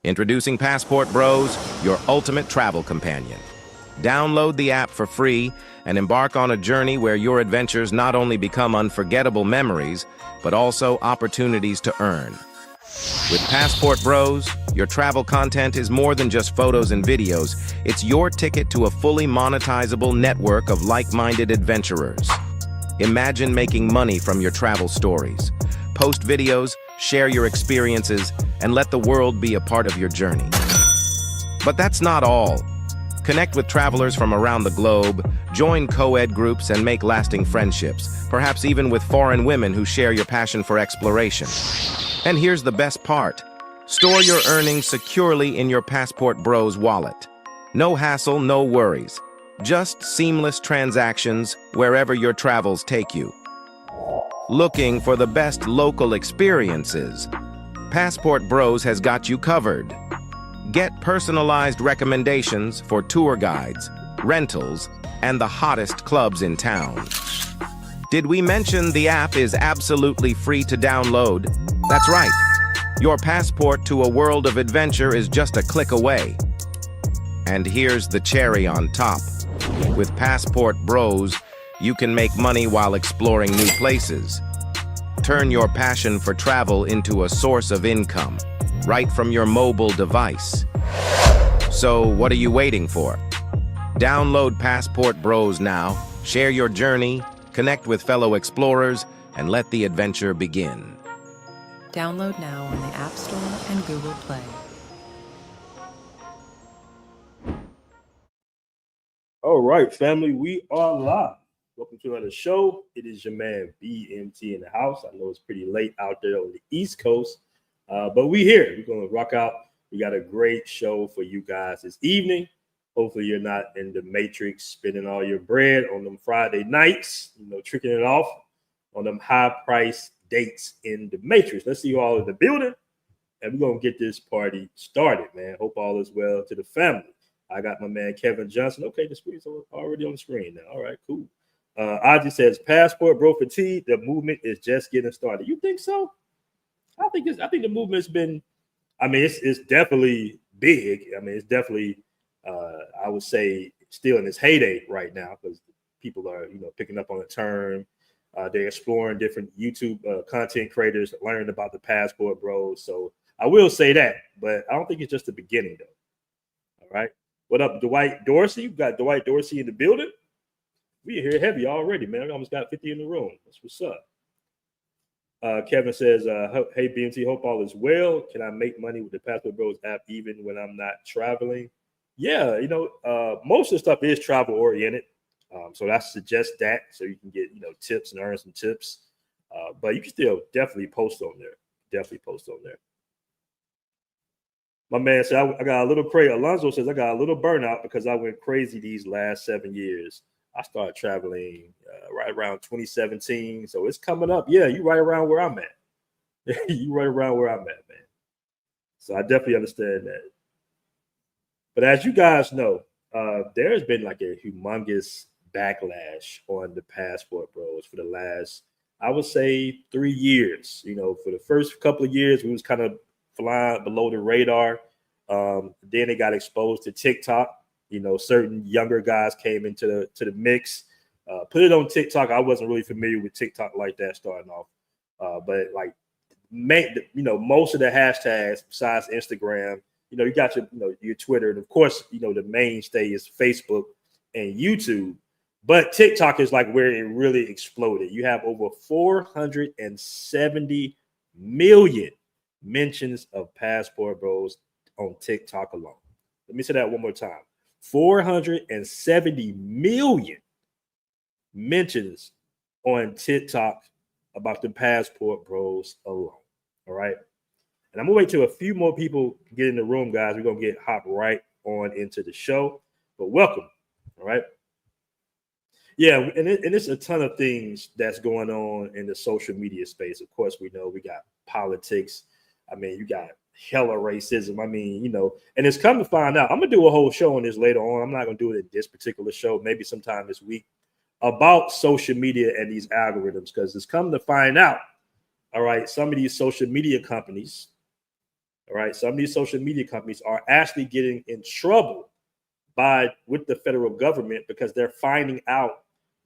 Introducing Passport Bros, your ultimate travel companion. Download the app for free and embark on a journey where your adventures not only become unforgettable memories, but also opportunities to earn. With Passport Bros, your travel content is more than just photos and videos. It's your ticket to a fully monetizable network of like-minded adventurers. Imagine making money from your travel stories. Post videos, share your experiences, and let the world be a part of your journey. But that's not all. Connect with travelers from around the globe, join co-ed groups, and make lasting friendships, perhaps even with foreign women who share your passion for exploration. And here's the best part. Store your earnings securely in your Passport Bros wallet. No hassle, no worries. Just seamless transactions wherever your travels take you. Looking for the best local experiences? Passport Bros has got you covered. Get personalized recommendations for tour guides, rentals, and the hottest clubs in town. Did we mention the app is absolutely free to download? That's right. Your passport to a world of adventure is just a click away. And here's the cherry on top. With Passport Bros, you can make money while exploring new places. Turn your passion for travel into a source of income, right from your mobile device. So, what are you waiting for? Download Passport Bros now, share your journey, connect with fellow explorers, and let the adventure begin. Download now on the App Store and Google Play. All right, family, we are live. Welcome to another show. It is your man BMT in the house. I know it's pretty late out there on the East Coast, but we here. We're going to rock out. We got a great show for you guys this evening. Hopefully you're not in the Matrix spending all your bread on them Friday nights, tricking it off on them high-priced dates in the Matrix. Let's see you all in the building, and we're going to get this party started, man. Hope all is well to the family. I got my man Kevin Johnson. Okay, the screen's already on the screen now. All right, cool. Audrey says, Passport Bro fatigue. The movement is just getting started. You think so? I think the movement's been. I mean, it's definitely big. I mean, it's definitely. I would say still in its heyday right now because people are picking up on the term. They're exploring different YouTube content creators, learning about the Passport Bros. So I will say that, but I don't think it's just the beginning though. All right. What up, Dwight Dorsey? You've got Dwight Dorsey in the building. We are here heavy already, man. We almost got 50 in the room. That's what's up. Kevin says, hey, BMT, hope all is well. Can I make money with the Passport Bros app even when I'm not traveling? Yeah, most of the stuff is travel oriented. So I suggest that so you can get, tips and earn some tips. But you can still definitely post on there. My man said, I got a little crazy. Alonzo says, I got a little burnout because I went crazy these last 7 years. I started traveling right around 2017. So it's coming up. Yeah, you right around where I'm at. Man. So I definitely understand that. But as you guys know, there's been like a humongous backlash on the Passport Bros for the last, I would say, 3 years. For the first couple of years, we was kind of flying below the radar. Then it got exposed to TikTok. Certain younger guys came into the mix. Put it on TikTok. I wasn't really familiar with TikTok like that starting off. But like, most of the hashtags besides Instagram, you got your Twitter, and of course, the mainstay is Facebook and YouTube. But TikTok is like where it really exploded. You have over 470 million mentions of Passport Bros on TikTok alone. Let me say that one more time. 470 million mentions on TikTok about the Passport Bros alone. All right. And I'm going to wait till a few more people get in the room, guys. We're going to hop right on into the show. But welcome. All right. Yeah, and it's a ton of things that's going on in the social media space. Of course, we know we got politics. I mean, you got hella racism. I mean, and it's come to find out. I'm going to do a whole show on this later on. I'm not going to do it in this particular show, maybe sometime this week, about social media and these algorithms, because it's come to find out, all right, some of these social media companies All right. Some of these social media companies are actually getting in trouble with the federal government because they're finding out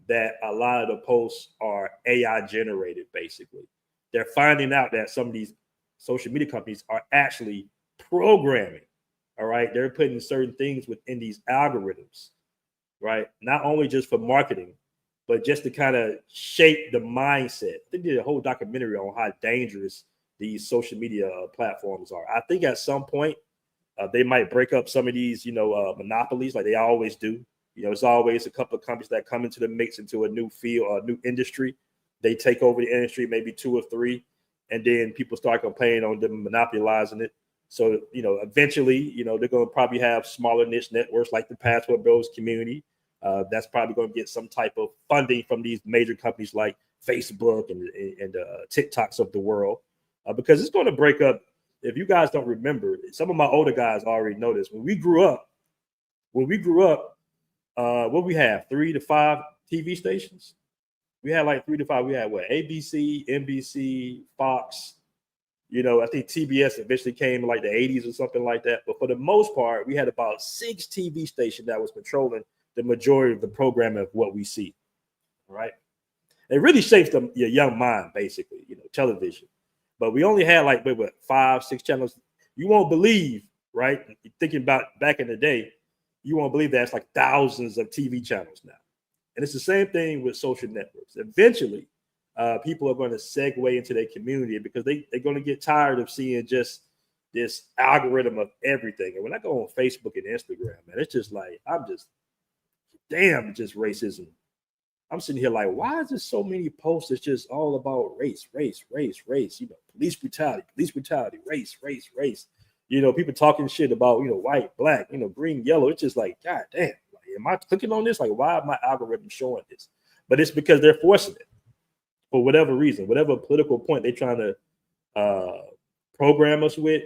that a lot of the posts are AI generated, basically. They're finding out that some of these social media companies are actually programming. All right. They're putting certain things within these algorithms, right? Not only just for marketing, but just to kind of shape the mindset. They did a whole documentary on how dangerous these social media platforms are. I think at some point they might break up some of these, monopolies like they always do. It's always a couple of companies that come into the mix into a new field or a new industry. They take over the industry, maybe 2 or 3, and then people start complaining on them monopolizing it. So, eventually, they're going to probably have smaller niche networks like the Passport Bros community. That's probably going to get some type of funding from these major companies like Facebook and TikToks of the world, because it's going to break up. If you guys don't remember, some of my older guys already know this. When we grew up, what we have 3 to 5 TV stations. We had like 3 to 5. We had ABC, NBC, Fox. I think TBS eventually came in like the 80s or something like that. But for the most part, we had about 6 TV stations that was controlling the majority of the programming of what we see. All right. It really shapes your young mind, basically, television. But we only had like 5, 6 channels. You won't believe, right? Thinking about back in the day, you won't believe that it's like thousands of TV channels now. And it's the same thing with social networks. Eventually, people are going to segue into their community because they're going to get tired of seeing just this algorithm of everything. And when I go on Facebook and Instagram, man, it's just like, just racism. I'm sitting here like, why is there so many posts that's just all about race, police brutality, race. People talking shit about, white, black, green, yellow. It's just like, God damn, am I clicking on this? Like, why are my algorithm showing this? But it's because they're forcing it for whatever reason, whatever political point they're trying to program us with,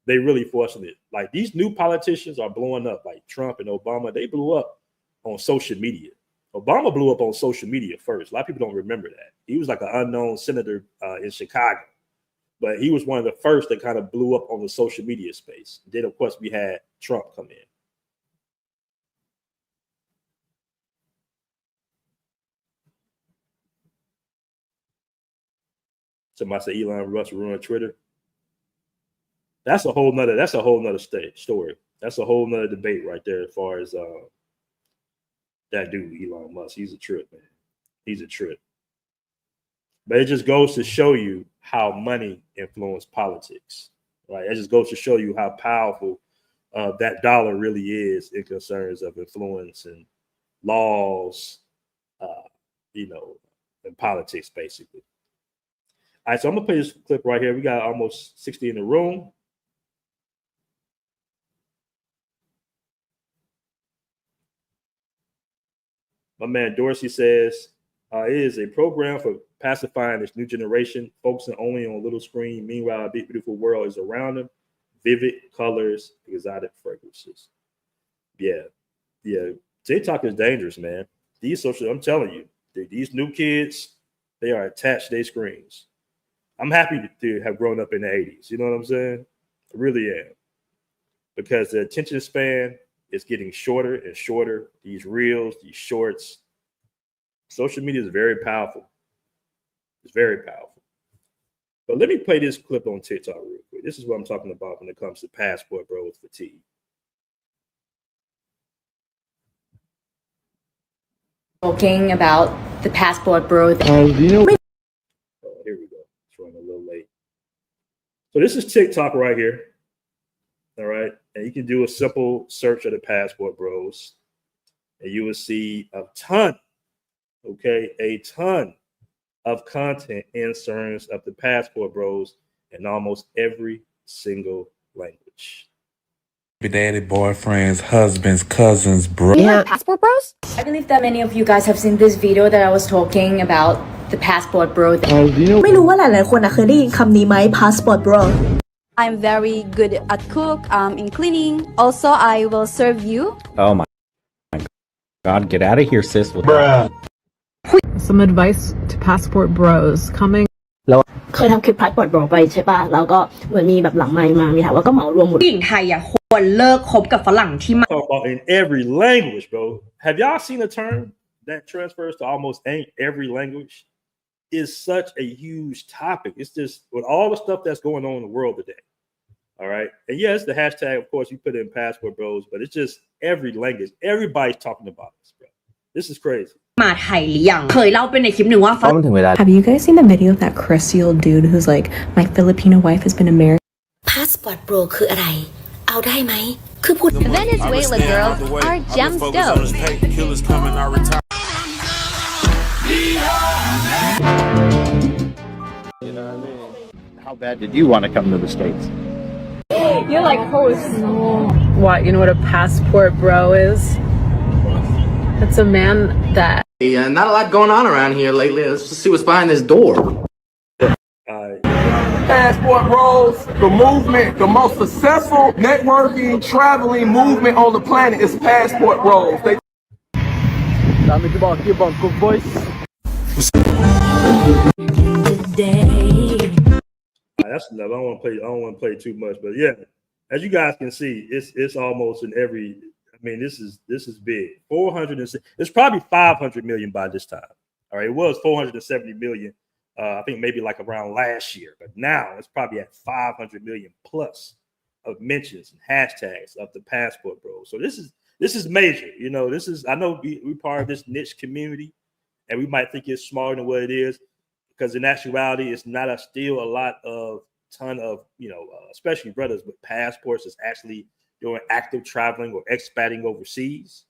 they really forcing it. Like these new politicians are blowing up, like Trump and Obama. They blew up on social media. Obama blew up on social media first. A lot of people don't remember that. He was like an unknown senator in Chicago, but he was one of the first that kind of blew up on the social media space. Then, of course, we had Trump come in. Somebody say Elon Musk ruined Twitter. That's a whole nother story. That's a whole nother debate right there as far as that dude, Elon Musk. He's a trip, man. He's a trip. But it just goes to show you how money influences politics, right? It just goes to show you how powerful that dollar really is in concerns of influence and laws, and politics, basically. All right, so I'm going to play this clip right here. We got almost 60 in the room. My man Dorsey says, it is a program for pacifying this new generation, focusing only on a little screen. Meanwhile, a big, beautiful world is around them. Vivid colors, exotic fragrances. Yeah. TikTok is dangerous, man. I'm telling you, these new kids, they are attached to their screens. I'm happy to have grown up in the 80s. You know what I'm saying? I really am. Because the attention span is getting shorter and shorter. These reels, these shorts. Social media is very powerful. It's very powerful. But let me play this clip on TikTok real quick. This is what I'm talking about when it comes to Passport Bros fatigue. Talking about the Passport Bro. Here we go. It's running a little late. So this is TikTok right here. All right. And you can do a simple search of the Passport Bros. And you will see a ton of content in terms of the Passport Bros in almost every single language. Daddy, boyfriends, husbands, cousins, bro. Yeah, Passport Bros? I believe that many of you guys have seen this video that I was talking about the Passport Bro. ไม่รู้ว่าหลายๆคนเคยได้ยินคำนี้ไหม Passport Bro I'm very good at cook, in cleaning. Also, I will serve you. Oh my God, get out of here, sis. With that. Some advice to Passport Bros coming. เคยทำคลิป PassportBro ไปใช่ป่ะแล้วก็เหมือนมีแบบหลังไมค์มามีถามว่าก็เหมารวมหมด ผู้หญิงไทยควรเลิกคบกับฝรั่งที่มา Talk about in every language, bro. Have y'all seen a term that transfers to almost every language? Is such a huge topic. It's just with all the stuff that's going on in the world today. All right. And yes, the hashtag, of course, you put it in Passport Bros, but it's just every language. Everybody's talking about this, bro. This is crazy. มาไทยหรือยังเคยเล่าเป็นในคลิปหนึ่งว่า Have you guys seen the video of that crusty old dude who's like, my Filipino wife has been married? PassportBro คืออะไรเอาได้ไหมคือพูด Venezuela girls are gemstones. How bad did you want to come to the States? You're like host. What, you know what a passport bro is? It's a man that Not a lot going on around here lately. Let's just see what's behind this door. Passport Bros, the movement, the most successful networking, traveling movement on the planet is Passport Bros. That's enough. I don't want to play too much, but yeah, as you guys can see, it's almost in every. I mean, this is big. 400. It's probably 500 million by this time. All right, it was 470 million. I think maybe like around last year, but now it's probably at 500 million plus of mentions and hashtags of the Passport Bro. So this is major. You know, I know we're part of this niche community, and we might think it's smaller than what it is, because in actuality, it's not still a lot of ton of especially brothers with passports that's actually doing active traveling or expating overseas.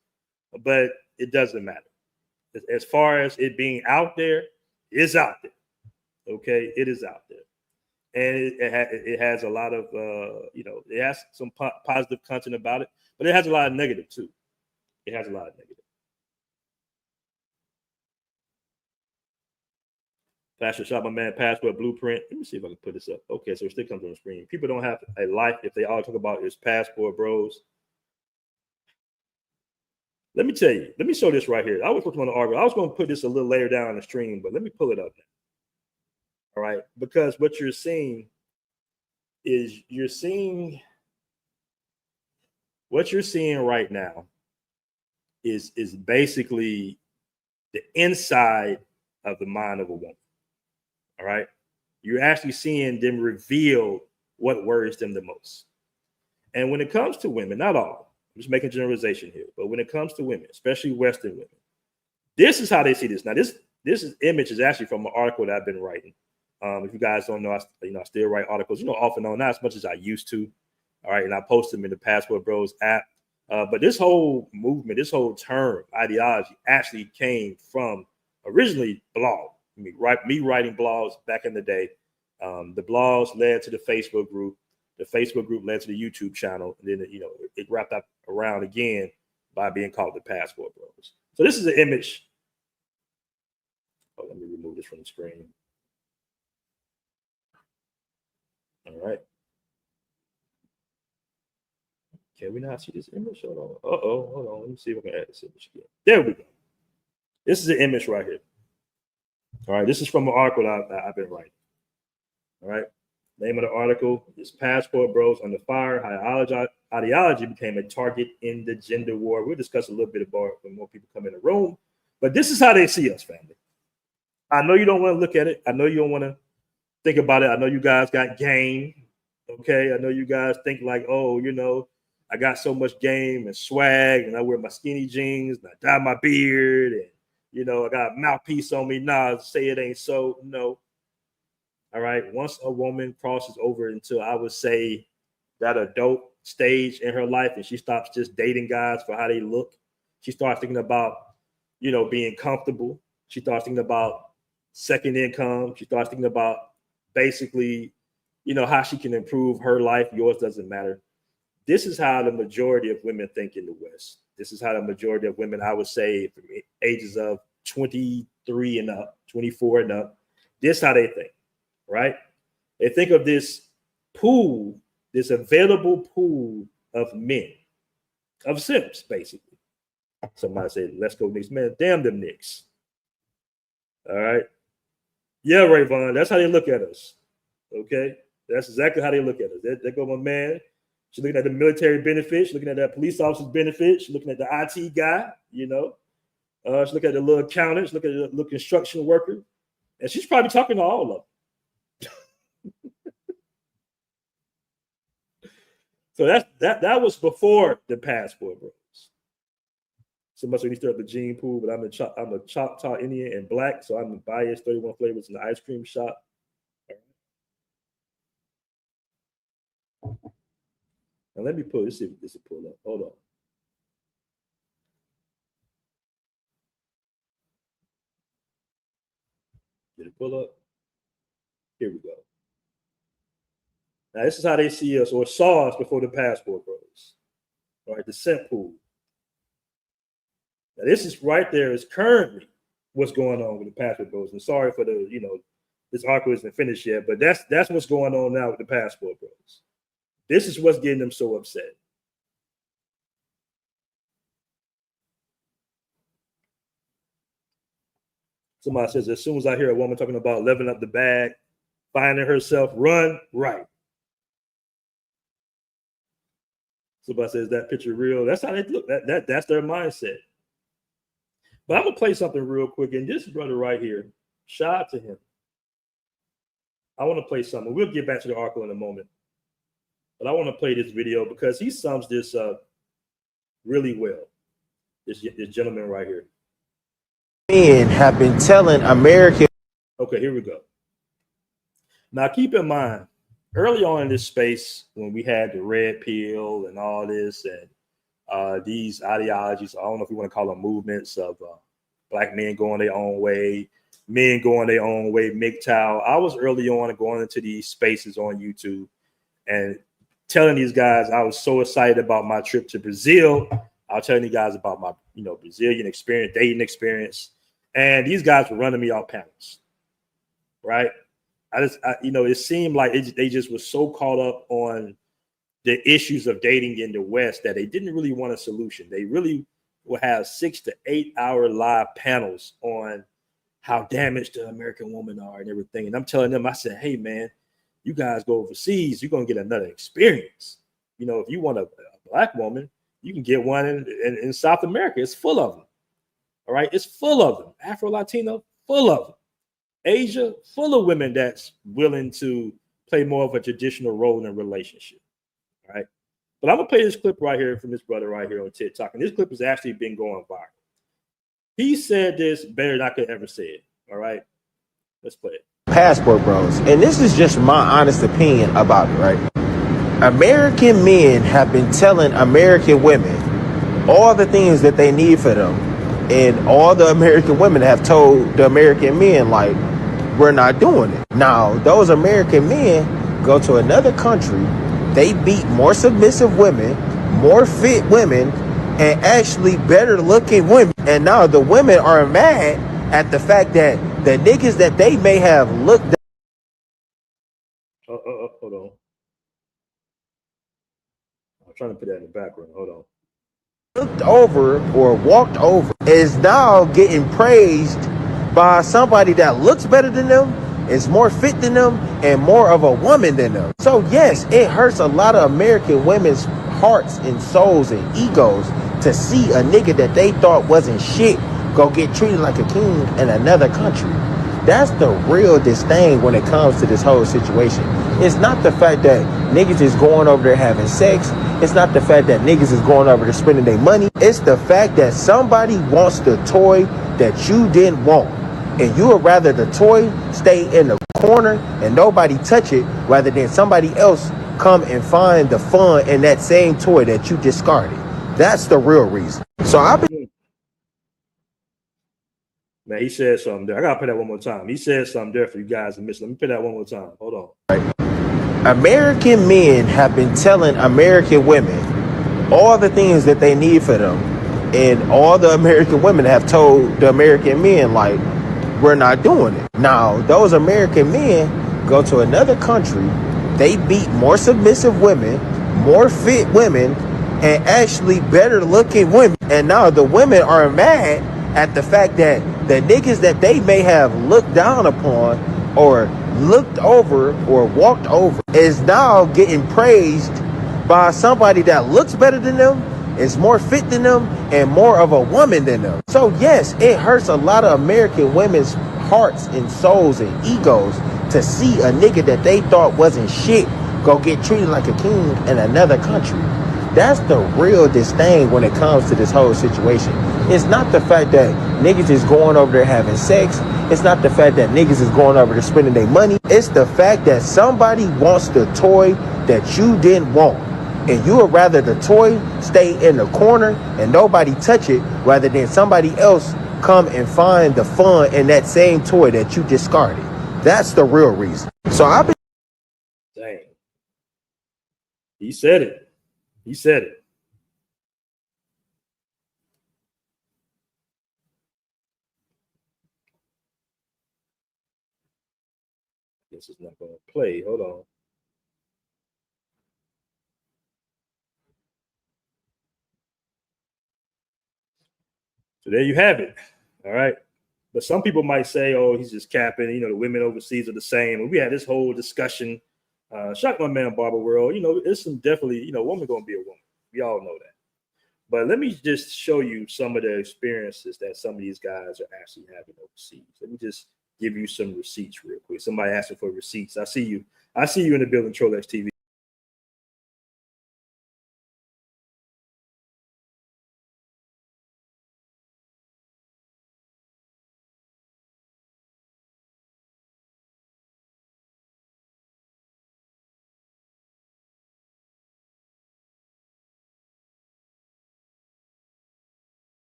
But it doesn't matter. As far as it being out there, it's out there. Okay, it is out there, and it has a lot of it has some positive content about it, but it has a lot of negative too. It has a lot of negative. Pastor shot my man Passport Blueprint. Let me see if I can put this up. Okay, so it still comes on the screen. People don't have a life if they all talk about is Passport Bros. Let me tell you. Let me show this right here. I was going to argue. I was going to put this a little later down on the stream, but let me pull it up now. All right, because what you're seeing right now is basically the inside of the mind of a woman. All right, you're actually seeing them reveal what worries them the most. And when it comes to women, not all, I'm just making generalization here, but when it comes to women, especially Western women, this is how they see this. Now, this image is actually from an article that I've been writing. If you guys don't know, I still write articles, off and on, not as much as I used to. All right, and I post them in the Passport Bros app. But this whole movement, this whole term, ideology, actually came from originally blog. Me writing blogs back in the day. The blogs led to the Facebook group. The Facebook group led to the YouTube channel, and then it wrapped up around again by being called the Passport Bros. So this is an image. Oh, let me remove this from the screen. All right. Can we not see this image? Hold on. Hold on. Let me see if I can add this image again. There we go. This is the image right here. All right. This is from an article I've been writing. All right. Name of the article is Passport Bros Under Fire, How Ideology Became a Target in the Gender War. We'll discuss a little bit about it when more people come in the room. But this is how they see us, family. I know you don't want to look at it. I know you don't want to think about it. I know you guys got game. Okay. I know you guys think like, oh, I got so much game and swag, and I wear my skinny jeans, and I dye my beard, and I got a mouthpiece on me. Nah, say it ain't so. No. All right. Once a woman crosses over into, I would say, that adult stage in her life, and she stops just dating guys for how they look, she starts thinking about, being comfortable. She starts thinking about second income. She starts thinking about basically, how she can improve her life. Yours doesn't matter. This is how the majority of women think in the West. This is how the majority of women, I would say, from ages of 23 and up, 24 and up, this is how they think, right? They think of this pool, this available pool of men, of simps, basically. Somebody said, let's go Knicks. Man, damn them Knicks. All right. Yeah, Rayvon, that's how they look at us. Okay, that's exactly how they look at us. They go, my man. She's looking at the military benefits. She's looking at that police officer's benefits. She's looking at the IT guy. You know, she's looking at the little accountant. She's looking at the little construction worker, and she's probably talking to all of them. So that was before the Passport Bros. So much when you start the gene pool, but I'm a Choctaw Indian and black, so I'm biased 31 flavors in the ice cream shop. Now let me pull this. See if this will pull up. Hold on. Did it pull up? Here we go. Now, this is how they see us or saw us before the Passport Bros. All right, the scent pool. Now, this is right there is currently what's going on with the Passport Bros. And sorry for the, this article isn't finished yet, but that's what's going on now with the Passport Bros. This is what's getting them so upset. Somebody says, as soon as I hear a woman talking about leveling up the bag, finding herself, run right. Somebody says that picture real. That's how they look. That's their mindset. But I'm gonna play something real quick. And this brother right here, shout out to him. I want to play something. We'll get back to the article in a moment. But I want to play this video because he sums this up really well. This gentleman right here. Men have been telling American. Okay, here we go. Now keep in mind, early on in this space, when we had the red pill and all this, and these ideologies, I don't know if you want to call them movements of black men going their own way, men going their own way, MGTOW. I was early on going into these spaces on YouTube and telling these guys I was so excited about my trip to Brazil. I was telling you guys about my, Brazilian experience, dating experience, and these guys were running me off panels, right? It seemed like they just were so caught up on the issues of dating in the West that they didn't really want a solution. They really will have 6 to 8 hour live panels on how damaged the American women are and everything. And I'm telling them, I said, hey, man, you guys go overseas, you're going to get another experience. If you want a black woman, you can get one in South America. It's full of them. All right. It's full of them. Afro-Latino, full of them. Asia, full of women that's willing to play more of a traditional role in a relationship. All right. But I'm going to play this clip right here from this brother right here on TikTok. And this clip has actually been going viral. He said this better than I could ever say it. All right. Let's play it. Passport Bros. And this is just my honest opinion about it, right? American men have been telling American women all the things that they need for them. And all the American women have told the American men, like, we're not doing it. Now, those American men go to another country. They beat more submissive women, more fit women, and actually better looking women. And now the women are mad at the fact that the niggas that they may have looked at. Hold on. I'm trying to put that in the background. Hold on. Looked over or walked over is now getting praised by somebody that looks better than them, is more fit than them, and more of a woman than them. So yes, it hurts a lot of American women's hearts and souls and egos to see a nigga that they thought wasn't shit go get treated like a king in another country. That's the real disdain when it comes to this whole situation. It's not the fact that niggas is going over there having sex. It's not the fact that niggas is going over there spending their money. It's the fact that somebody wants the toy that you didn't want. And you would rather the toy stay in the corner and nobody touch it rather than somebody else come and find the fun in that same toy that you discarded. That's the real reason. So I've been... Man, he said something there. I gotta play that one more time. He said something there for you guys to miss. Let me play that one more time. Hold on. Right. American men have been telling American women all the things that they need for them. And all the American women have told the American men, like, we're not doing it. Now, those American men go to another country. They beat more submissive women, more fit women, and actually better looking women. And now the women are mad at the fact that the niggas that they may have looked down upon or looked over or walked over is now getting praised by somebody that looks better than them, is more fit than them, and more of a woman than them. So yes, it hurts a lot of American women's hearts and souls and egos to see a nigga that they thought wasn't shit go get treated like a king in another country. That's the real disdain when it comes to this whole situation. It's not the fact that niggas is going over there having sex. It's not the fact that niggas is going over there spending their money. It's the fact that somebody wants the toy that you didn't want. And you would rather the toy stay in the corner and nobody touch it rather than somebody else come and find the fun in that same toy that you discarded. That's the real reason. So I've been... Dang. He said it. He said it. This is not going to play. Hold on. So there you have it. All right. But some people might say, oh, he's just capping. You know, the women overseas are the same. And we had this whole discussion. Shock my man, Barber World. You know, it's some definitely, you know, woman going to be a woman. We all know that. But let me just show you some of the experiences that some of these guys are actually having overseas. Let me just give you some receipts real quick. Somebody asking for receipts. I see you. I see you in the building, Trolex TV.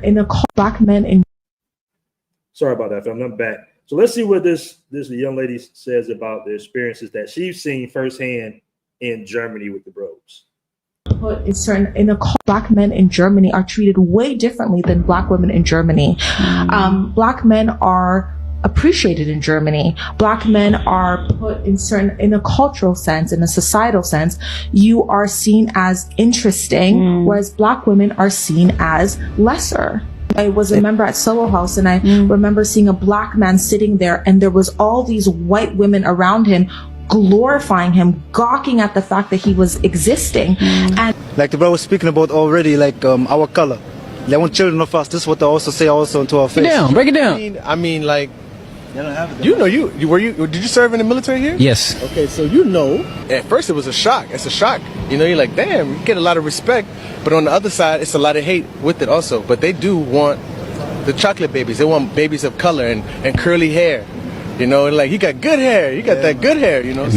In a black men in... Sorry about that, fam. I'm back. So let's see what this young lady says about the experiences that she's seen firsthand in Germany with the bros. Black men in Germany are treated way differently than black women in Germany. Black men are appreciated in Germany. Black men are put in a cultural sense, in a societal sense, you are seen as interesting, whereas black women are seen as lesser. I was a member at Soho House, and I remember seeing a black man sitting there, and there was all these white women around him glorifying him, gawking at the fact that he was existing. And like the bro was speaking about already, like our color. They want children of us. This is what they also say also into our face. Break it down. I mean like, you know, did you serve in the military here? Yes. Okay, so you know, at first it was a shock. It's a shock. You know, you're like, damn, you get a lot of respect, but on the other side, it's a lot of hate with it also. But they do want the chocolate babies. They want babies of color and curly hair. You know, like, you got good hair. You got that good hair, you know.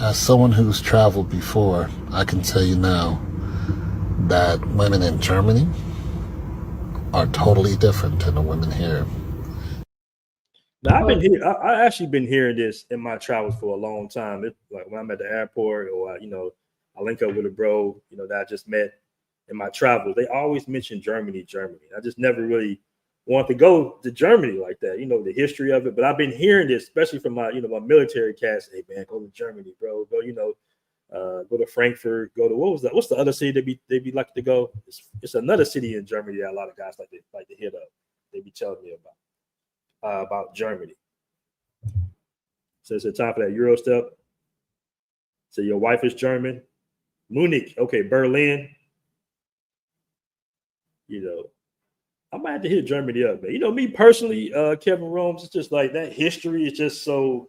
As someone who's traveled before, I can tell you now that women in Germany are totally different than the women here. Now, I actually been hearing this in my travels for a long time. It's like when I'm at the airport, or you know, I link up with a bro, you know, that I just met in my travels. They always mention Germany. I just never really want to go to Germany like that, you know, the history of it. But I've been hearing this, especially from my, you know, my military cast. Hey man, go to Germany, bro. Go, you know, go to Frankfurt. Go to what's the other city they be lucky to go? It's another city in Germany that a lot of guys like to hit up. They be telling me about Germany. So it's a time for that Euro step. So your wife is German. Munich, okay, Berlin. You know, I might have to hit Germany up, man. You know, me personally, Kevin Rome's, it's just like that history is just so.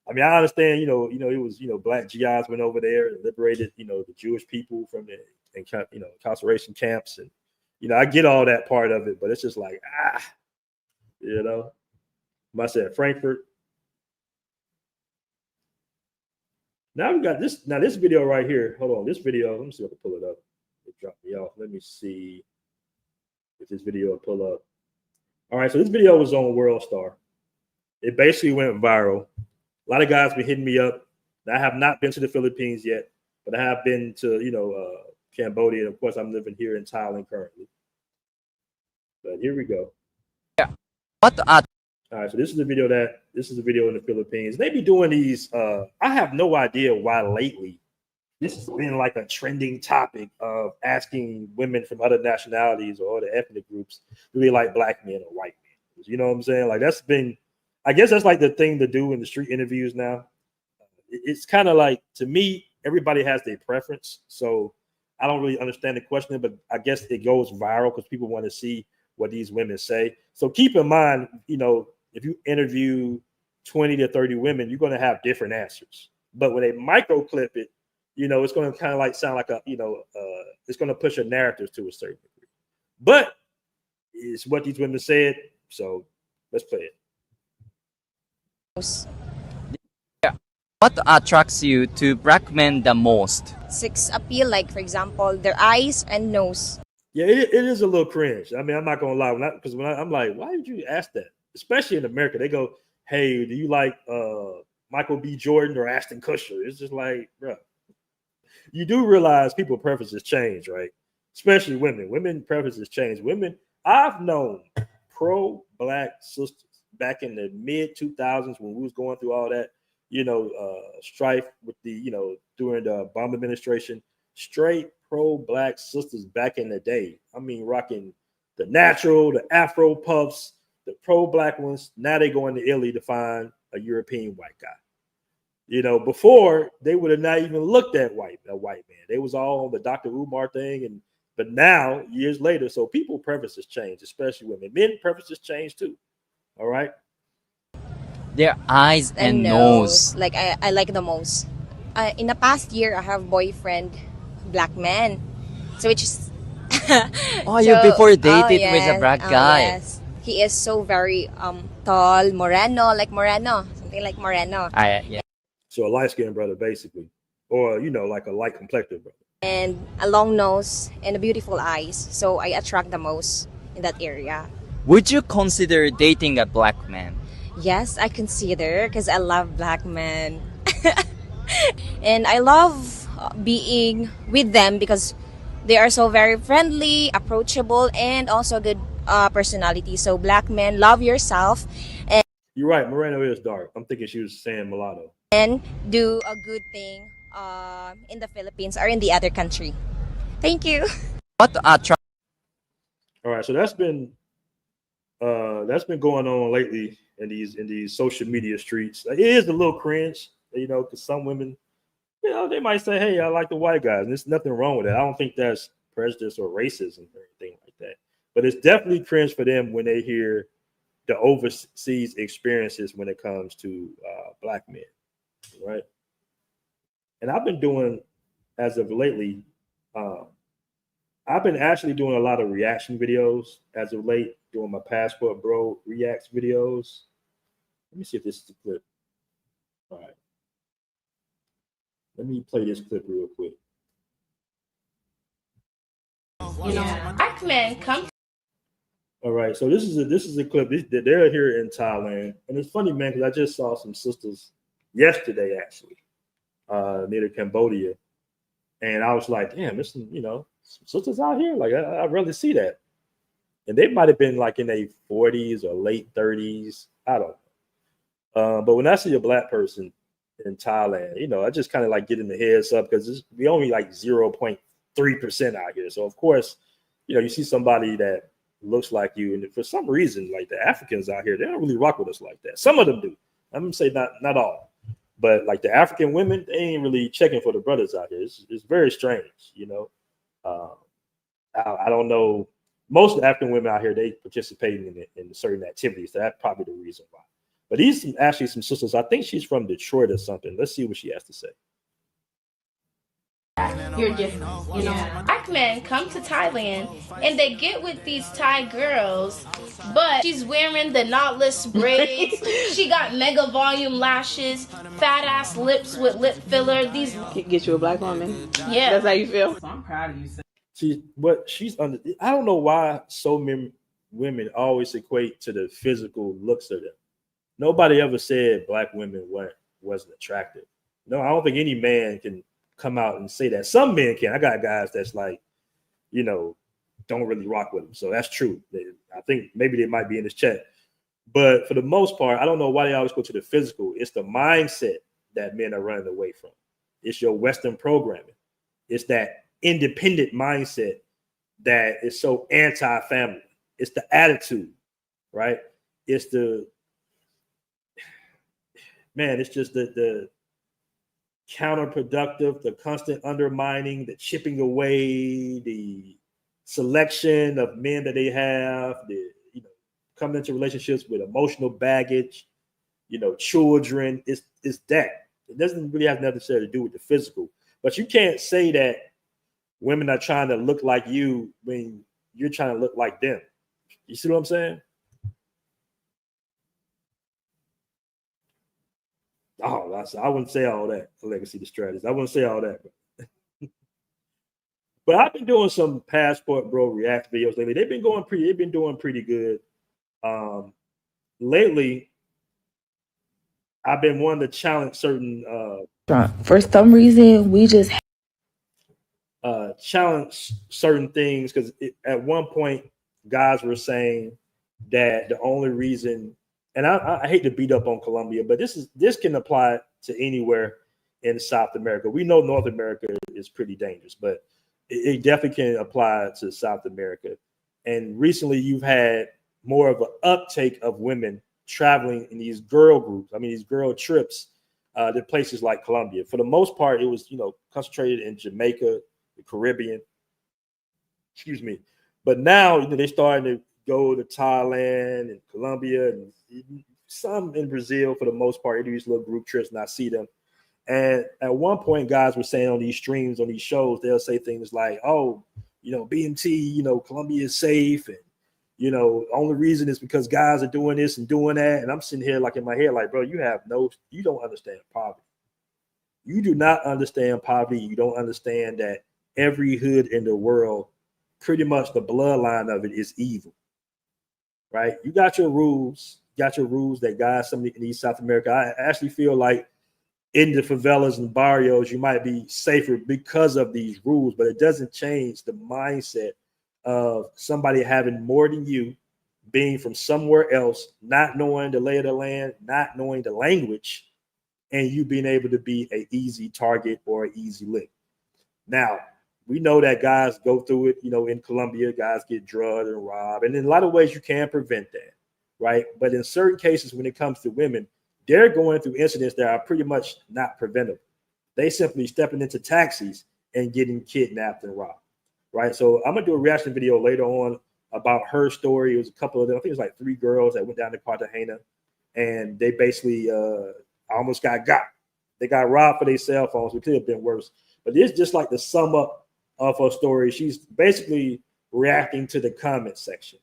I mean, I understand, it was, black GIs went over there and liberated, the Jewish people from the incarceration camps. And, I get all that part of it, but it's just like, I said Frankfurt. Now we got this. Now this video right here. Hold on, this video. Let me see if I can pull it up. It dropped me off. Let me see if this video will pull up. All right, so this video was on World Star. It basically went viral. A lot of guys been hitting me up. I have not been to the Philippines yet, but I have been to Cambodia. And of course, I'm living here in Thailand currently. But here we go. What are All right, so this is a video in the Philippines. They be doing these. I have no idea why lately this has been like a trending topic of asking women from other nationalities or other ethnic groups, do they like black men or white men? You know what I'm saying? Like that's been, I guess that's like the thing to do in the street interviews now. It's kind of like, to me, everybody has their preference. So I don't really understand the question, but I guess it goes viral because people want to see what these women say. So keep in mind, if you interview 20 to 30 women, you're going to have different answers. But when they micro clip it, it's going to kind of like sound like it's going to push a narrative to a certain degree. But it's what these women said. So let's play it. What attracts you to black men the most? Sex appeal, like for example, their eyes and nose. Yeah, it is a little cringe. I mean, I'm not gonna lie, because I'm like, why did you ask that? Especially in America, they go, "Hey, do you like Michael B. Jordan or Ashton Kutcher?" It's just like, bro, you do realize people preferences change, right? Especially women. Women preferences change. I've known pro-black sisters back in the mid 2000s when we was going through all that, strife with the, during the Obama administration. Straight pro-black sisters back in the day. I mean, rocking the natural, the Afro puffs, the pro-black ones. Now they going to Italy to find a European white guy. Before they would have not even looked at a white man. They was all on the Dr. Umar thing, but now years later, so people preferences change, especially women. Men preferences change too. All right. Their eyes and nose. Like I like the most. In the past year, I have boyfriend, black man. So which is you before dated with a black guy. Yes. He is so very tall, moreno, something like moreno. Yeah. So a light-skinned brother, basically, or like a light complected brother. And a long nose and a beautiful eyes. So I attract the most in that area. Would you consider dating a black man? Yes, I consider, because I love black men. And I love being with them because they are so very friendly, approachable, and also good personality. So black men, love yourself. And you're right, Moreno is dark. I'm thinking she was saying mulatto. And do a good thing in the Philippines or in the other country. Thank you. What attracts? All right, so that's been going on lately in these social media streets. It is a little cringe, because some women, they might say, "Hey, I like the white guys," and there's nothing wrong with that. I don't think that's prejudice or racism or anything like that. But it's definitely cringe for them when they hear the overseas experiences when it comes to black men, right? And I've been doing, as of lately, I've been actually doing a lot of reaction videos as of late, doing my PassportBro reacts videos. Let me see if this is the clip. All right. Let me play this clip real quick. Black men come. All right, so this is a clip. They're here in Thailand, and it's funny, man, because I just saw some sisters yesterday, actually, near Cambodia, and I was like, damn, there's some sisters out here. Like I rarely see that, and they might have been like in their 40s or late 30s. I don't know, but when I see a black person in Thailand, I just kind of like get in the heads up because we only like 0.3% out here. So of course, you see somebody that looks like you, and for some reason, like the Africans out here, they don't really rock with us like that. Some of them do. I'm gonna say not all, but like the African women, they ain't really checking for the brothers out here. It's very strange, I don't know. Most of the African women out here, they participating in certain activities. So that's probably the reason why. But these actually some sisters. I think she's from Detroit or something. Let's see what she has to say. You're different. Black men come to Thailand and they get with these Thai girls, but she's wearing the knotless braids. She got mega volume lashes, fat ass lips with lip filler. These get you a black woman. Yeah, that's how you feel. So I'm proud of you. She's under. I don't know why so many women always equate to the physical looks of them. Nobody ever said black women wasn't attractive. No, I don't think any man can come out and say that. Some men can. I got guys that's like, don't really rock with them. So that's true. I think maybe they might be in this chat. But for the most part, I don't know why they always go to the physical. It's the mindset that men are running away from. It's your Western programming. It's that independent mindset that is so anti-family. It's the attitude, right? It's it's just the counterproductive, the constant undermining, the chipping away, the selection of men that they have, coming into relationships with emotional baggage, children. It's that. It doesn't really have nothing to do with the physical. But you can't say that women are trying to look like you when you're trying to look like them. You see what I'm saying? Oh, I wouldn't say all that. Legacy the strategist. I wouldn't say all that. But I've been doing some PassportBro React videos lately. They've been doing pretty good. Lately, I've been wanting to challenge certain For some reason, we just challenge certain things because at one point, guys were saying that the only reason, and I hate to beat up on Colombia, but this can apply to anywhere in South America. We know North America is pretty dangerous, but it definitely can apply to South America. And recently, you've had more of an uptake of women traveling in these girl groups. I mean, these girl trips to places like Colombia. For the most part, it was concentrated in Jamaica, the Caribbean. Excuse me. But now they're starting to go to Thailand and Colombia and some in Brazil. For the most part, they do these little group trips, and I see them. And at one point, guys were saying on these streams, on these shows, they'll say things like, "Oh, BMT, Colombia is safe, and only reason is because guys are doing this and doing that." And I'm sitting here like in my head, like, bro, you don't understand poverty. You do not understand poverty. You don't understand that every hood in the world, pretty much the bloodline of it is evil, right? You got your rules. That guys, some in East South America, I actually feel like in the favelas and barrios, you might be safer because of these rules, but it doesn't change the mindset of somebody having more than you, being from somewhere else, not knowing the lay of the land, not knowing the language, and you being able to be an easy target or an easy lick. Now, we know that guys go through it, in Colombia, guys get drugged and robbed. And in a lot of ways, you can prevent that, right? But in certain cases, when it comes to women, they're going through incidents that are pretty much not preventable. They simply stepping into taxis and getting kidnapped and robbed, right? So I'm going to do a reaction video later on about her story. It was a couple of them. I think it was like 3 girls that went down to Cartagena, and they basically almost got. They got robbed for their cell phones. It could have been worse. But this is just like the sum up of her story. She's basically reacting to the comment section,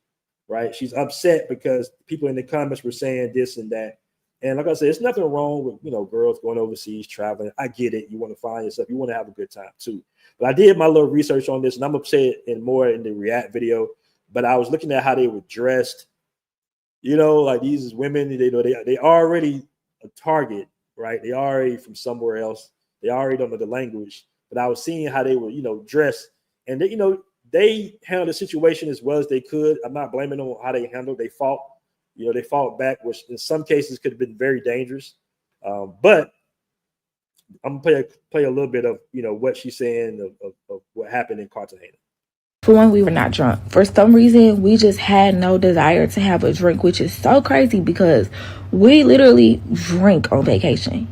right? She's upset because people in the comments were saying this and that. And like I said, it's nothing wrong with, girls going overseas, traveling. I get it. You want to find yourself. You want to have a good time too. But I did my little research on this, and I'm going to say it in the React video. But I was looking at how they were dressed. Like these women, they already a target, right? They already from somewhere else. They already don't know the language. But I was seeing how they were, dressed. And they handled the situation as well as they could. I'm not blaming them on how they handled. They fought. They fought back, which in some cases could have been very dangerous. But I'm gonna play a little bit of what she's saying of what happened in Cartagena. For one, we were not drunk. For some reason, we just had no desire to have a drink, which is so crazy because we literally drink on vacation.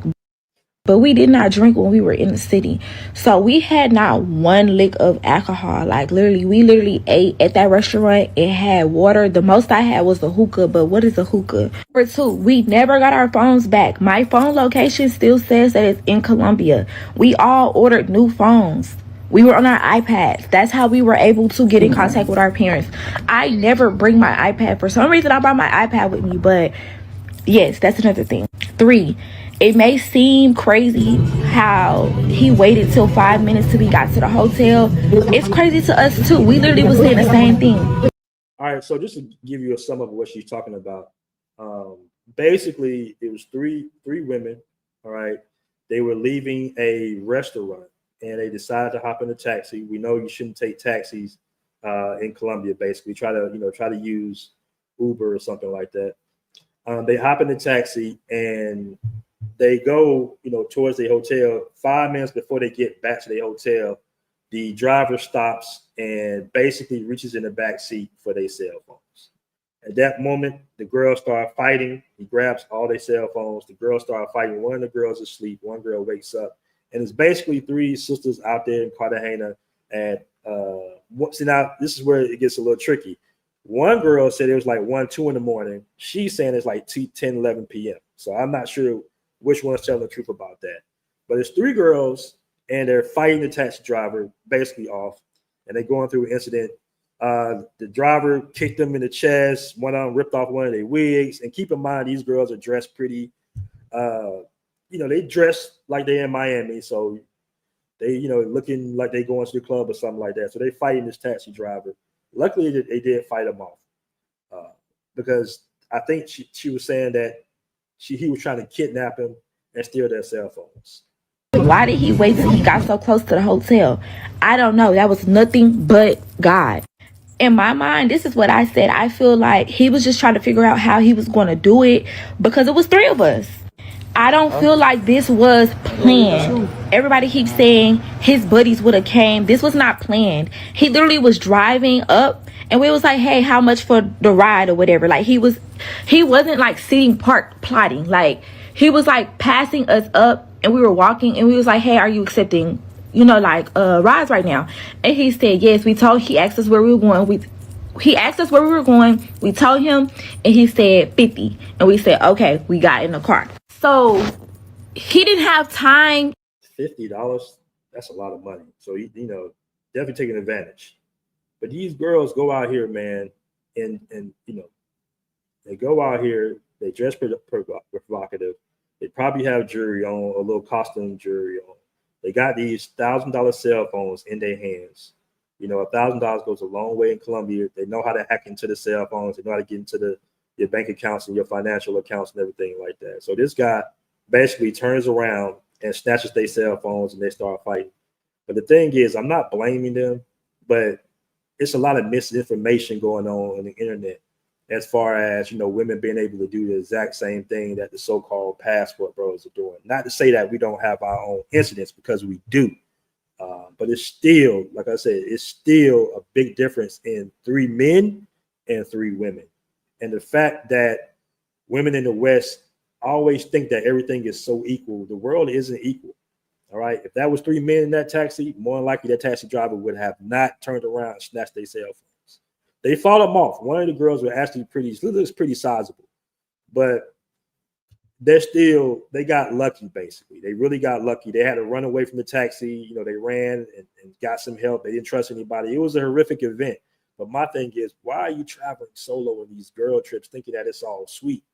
But we did not drink when we were in the city. So we had not one lick of alcohol. Like we literally ate at that restaurant. It had water. The most I had was the hookah. But what is a hookah? Number 2, we never got our phones back. My phone location still says that it's in Colombia. We all ordered new phones. We were on our iPads. That's how we were able to get in contact with our parents. I never bring my iPad. For some reason, I brought my iPad with me. But yes, that's another thing. 3, it may seem crazy how he waited till 5 minutes till we got to the hotel. It's crazy to us too. We literally was saying the same thing. All right, so just to give you a sum of what she's talking about, basically it was three women. All right, they were leaving a restaurant and they decided to hop in a taxi. We know you shouldn't take taxis in Colombia. Basically, try to use Uber or something like that. They hop in the taxi and they go, towards the hotel. 5 minutes before they get back to the hotel, the driver stops and basically reaches in the back seat for their cell phones. At that moment, the girls start fighting. He grabs all their cell phones. The girls start fighting. One of the girls is asleep. One girl wakes up. And it's basically 3 sisters out there in Cartagena. And see, now this is where it gets a little tricky. One girl said it was like 1, 2 in the morning. She's saying it's like 10, 11 p.m. So I'm not sure which one's telling the truth about that. But it's 3 girls, and they're fighting the taxi driver basically off. And they're going through an incident. The driver kicked them in the chest. One of them ripped off one of their wigs. And keep in mind, these girls are dressed pretty. They dress like they're in Miami. So they, looking like they going to the club or something like that. So they fighting this taxi driver. Luckily, they did fight him off because I think she was saying that he was trying to kidnap him and steal their cell phones. Why did he wait till he got so close to the hotel? I don't know. That was nothing but God. In my mind, this is what I said. I feel like he was just trying to figure out how he was going to do it because it was 3 of us. I don't feel like this was planned. Everybody keeps saying his buddies would have came. This was not planned. He literally was driving up and we was like, hey, how much for the ride or whatever? Like he wasn't like sitting parked plotting. Like he was like passing us up and we were walking and we was like, hey, are you accepting, rides right now? And he said, yes. He asked us where we were going. He asked us where we were going. We told him and he said 50. And we said, okay, we got in the car. So he didn't have time. $50, that's a lot of money. So, definitely taking advantage. But these girls go out here, man, and they go out here, they dress provocative. They probably have jewelry on, a little costume jewelry on. They got these $1,000 cell phones in their hands. $1,000 goes a long way in Colombia. They know how to hack into the cell phones. They know how to get into your bank accounts and your financial accounts and everything like that. So this guy basically turns around and snatches their cell phones and they start fighting. But the thing is, I'm not blaming them, but it's a lot of misinformation going on the internet as far as, women being able to do the exact same thing that the so-called passport bros are doing. Not to say that we don't have our own incidents, because we do. But it's still, like I said, it's still a big difference in 3 men and 3 women. And the fact that women in the West always think that everything is so equal, the world isn't equal. All right. If that was 3 men in that taxi, more than likely that taxi driver would have not turned around and snatched their cell phones. They fought them off. One of the girls was actually pretty sizable, but they got lucky, basically. They really got lucky. They had to run away from the taxi. They ran and got some help. They didn't trust anybody. It was a horrific event. But my thing is, why are you traveling solo on these girl trips thinking that it's all sweet?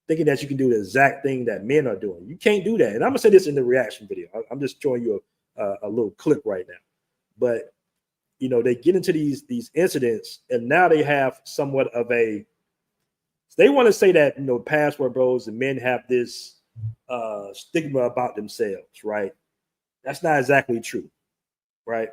Thinking that you can do the exact thing that men are doing. You can't do that. And I'm going to say this in the reaction video. I'm just showing you a little clip right now. But, they get into these incidents, and now they have somewhat of they want to say that, passport bros and men have this stigma about themselves, right? That's not exactly true, right?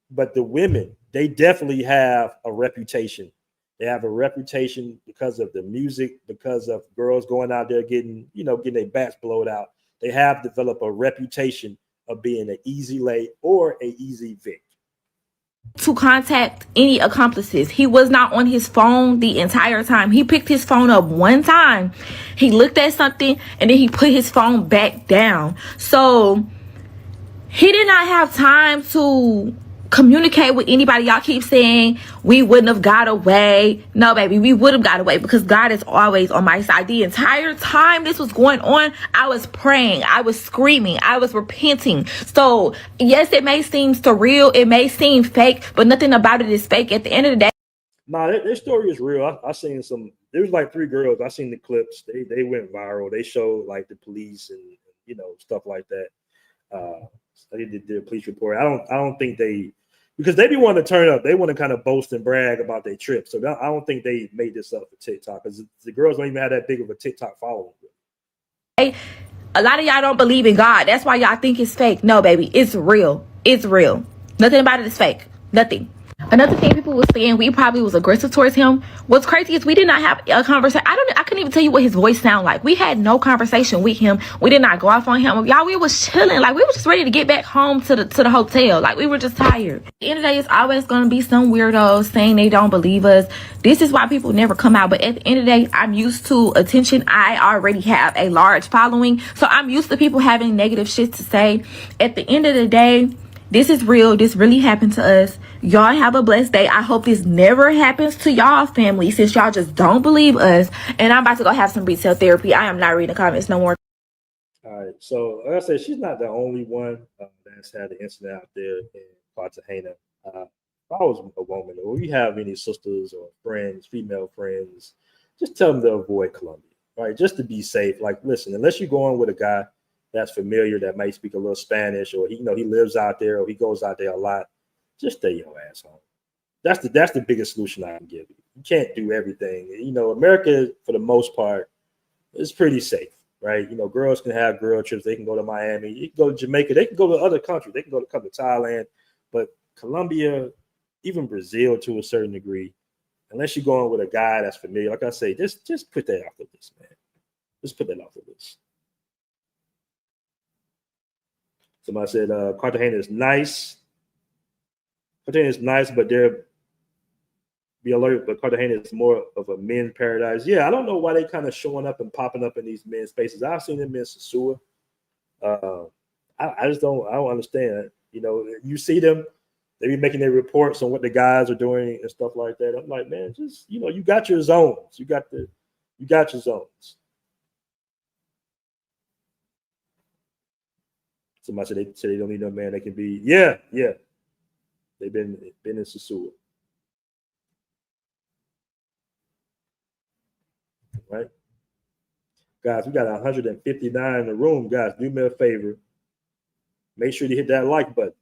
But the women, they definitely have a reputation. They have a reputation because of the music, because of girls going out there getting their backs blowed out. They have developed a reputation of being an easy lay or a easy Vic. To contact any accomplices. He was not on his phone the entire time. He picked his phone up one time. He looked at something and then he put his phone back down. So he did not have time to communicate with anybody. Y'all keep saying we wouldn't have got away. No, baby, we would have got away because God is always on my side. The entire time this was going on, I was praying, I was screaming, I was repenting. So yes, it may seem surreal, it may seem fake, but nothing about it is fake. At the end of the day, nah, their story is real. I seen some. There was like 3 girls. I seen the clips. They went viral. They showed like the police and stuff like that. They did their police report. I don't think because they be wanting to turn up. They want to kind of boast and brag about their trip. So I don't think they made this up for TikTok, because the girls don't even have that big of a TikTok following. A lot of y'all don't believe in God. That's why y'all think it's fake. No, baby, it's real. It's real. Nothing about it is fake. Nothing. Another thing people were saying, we probably was aggressive towards him. What's crazy is we did not have a conversation. I couldn't couldn't even tell you what his voice sounded like. We had no conversation with him. We did not go off on him. Y'all, we was chilling. Like, we were just ready to get back home to the hotel. Like, we were just tired. At the end of the day, it's always going to be some weirdos saying they don't believe us. This is why people never come out. But at the end of the day, I'm used to attention. I already have a large following. So I'm used to people having negative shit to say. At the end of the day, this is real. This really happened to us. Y'all have a blessed day. I hope this never happens to y'all family, since y'all just don't believe us. And I'm about to go have some retail therapy. I am not reading the comments no more. All right. So like I said, she's not the only one that's had an incident out there in Cartagena. If I was a woman, or you have any sisters or friends, female friends, just tell them to avoid Colombia, right? Just to be safe. Like, listen, unless you're going with a guy that's familiar, that might speak a little Spanish, or he lives out there, or he goes out there a lot, just stay your ass home. That's the biggest solution I can give you. You can't do everything. America, for the most part, is pretty safe, right? Girls can have girl trips. They can go to Miami. You can go to Jamaica. They can go to other countries. They can come to Thailand. But Colombia, even Brazil to a certain degree, unless you're going with a guy that's familiar, like I say, just put that off the list, man. Just put that off the list. Somebody said Cartagena is nice. Cartagena is nice, but be alert. But Cartagena is more of a men's paradise. Yeah, I don't know why they kind of showing up and popping up in these men's spaces. I've seen them in Sosua. I don't understand. You see them, they be making their reports on what the guys are doing and stuff like that. I'm like, man, just you got your zones. You got your zones. Somebody said they don't need no man. They can be, yeah. They've been in Sosua. Right? Guys, we got 159 in the room. Guys, do me a favor. Make sure you hit that like button.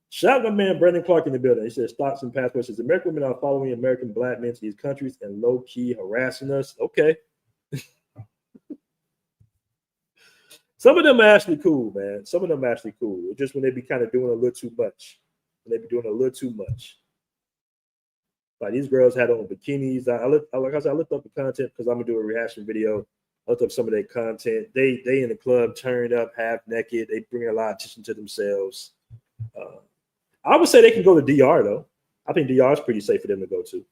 Shout out my man Brandon Clark in the building. He says, stocks and passports. Says, American women are following American black men to these countries and low-key harassing us. Okay. Some of them are actually cool, man. Some of them are actually cool. It's just when they be kind of doing a little too much. Like, these girls had on bikinis. Like I said, I looked up the content because I'm gonna do a reaction video. I looked up some of their content. They in the club turned up half naked. They bring a lot of attention to themselves. I would say they can go to DR though. I think DR is pretty safe for them to go to.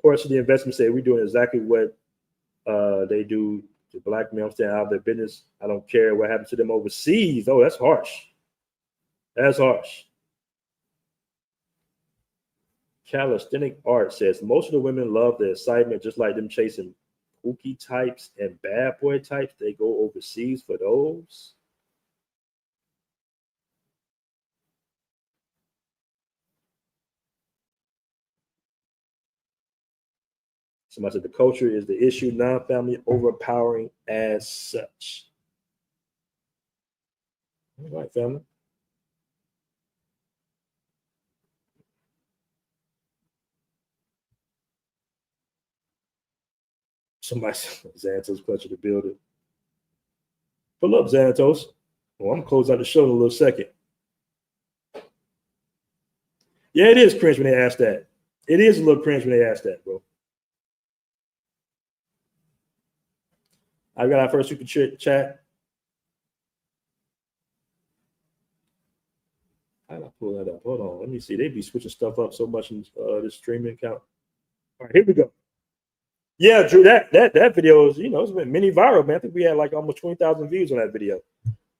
Portion of the investment said we're doing exactly what they do to black men. I'm staying out of their business. I don't care what happens to them overseas. Oh, that's harsh. That's harsh. Calisthenic Art says most of the women love the excitement, just like them chasing kooky types and bad boy types. They go overseas for those. Somebody said the culture is the issue, non-family overpowering as such. All right, family. Somebody said Xanatos clutch the building. Pull up, Xanatos. Well, I'm gonna close out the show in a little second. Yeah, it is cringe when they ask that. It is a little cringe when they ask that, bro. I got our first super chat. How did I pull that up? Hold on. Let me see. They be switching stuff up so much in this streaming account. All right, here we go. Yeah, Drew, that video is, it's been mini viral, man. I think we had like almost 20,000 views on that video.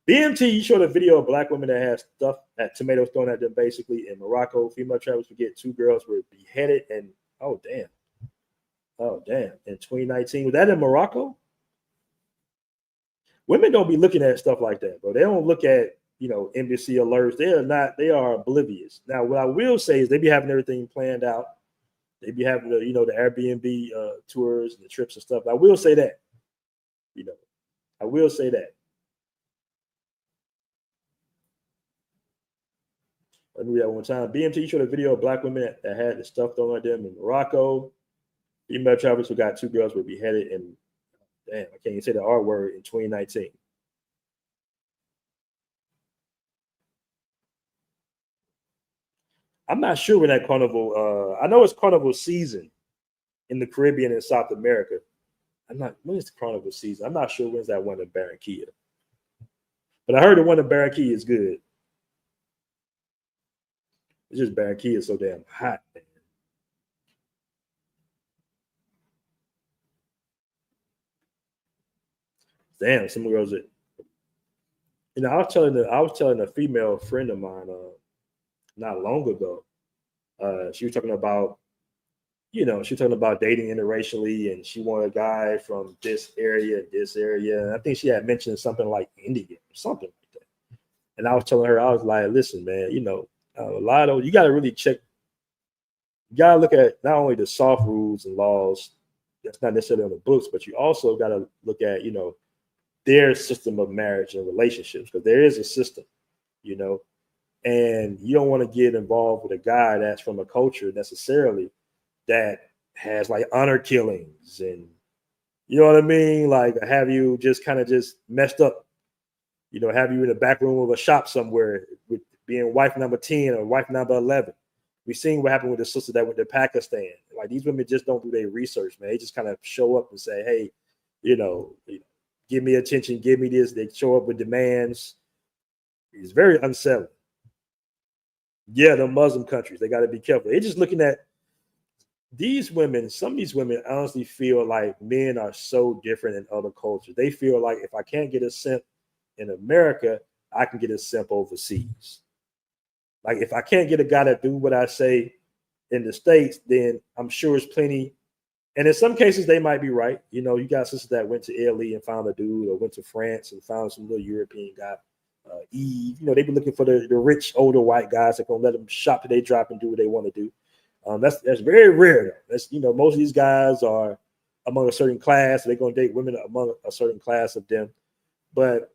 BMT showed a video of black women that had stuff, had tomatoes thrown at them basically in Morocco. Female travelers forget 2 girls were beheaded and oh damn. In 2019. Was that in Morocco? Women don't be looking at stuff like that, bro. They don't look at, embassy alerts. They are oblivious. Now, what I will say is they be having everything planned out. They be having the, the Airbnb tours and the trips and stuff. I will say that. I will say that. Let me read that one time. BMT showed a video of black women that had the stuff thrown at them in Morocco. Female travelers who got 2 girls were beheaded in Damn, I can't even say the R word in 2019. I'm not sure when that carnival. I know it's carnival season in the Caribbean and South America. I'm not. When is the carnival season? I'm not sure when's that one in Barranquilla. But I heard the one in Barranquilla is good. It's just Barranquilla is so damn hot, man. Damn, some girls that I was telling a female friend of mine not long ago. She was talking about, she was talking about dating interracially, and she wanted a guy from this area. I think she had mentioned something like India or something like that. And I was telling her, I was like, listen, man, a lot of you got to really check. You got to look at not only the soft rules and laws that's not necessarily on the books, but you also got to look at, their system of marriage and relationships, because there is a system, and you don't want to get involved with a guy that's from a culture necessarily that has like honor killings and you know what I mean, like have you just kind of just messed up, have you in the back room of a shop somewhere with being wife number 10 or wife number 11. We've seen what happened with the sister that went to Pakistan. Like these women just don't do their research, man. They just kind of show up and say, hey, give me attention, give me this. They show up with demands. It's very unsettling. Yeah, the Muslim countries, they got to be careful. They're just looking at these women. Some of these women honestly feel like men are so different in other cultures. They feel like if I can't get a simp in America, I can get a simp overseas. Like if I can't get a guy that do what I say in the States, then I'm sure it's plenty. And in some cases, they might be right. You got sisters that went to Italy and found a dude, or went to France and found some little European guy. Eve, they be looking for the rich older white guys that gonna let them shop till they drop and do what they want to do. That's very rare. Though. That's most of these guys are among a certain class. So they're gonna date women among a certain class of them, but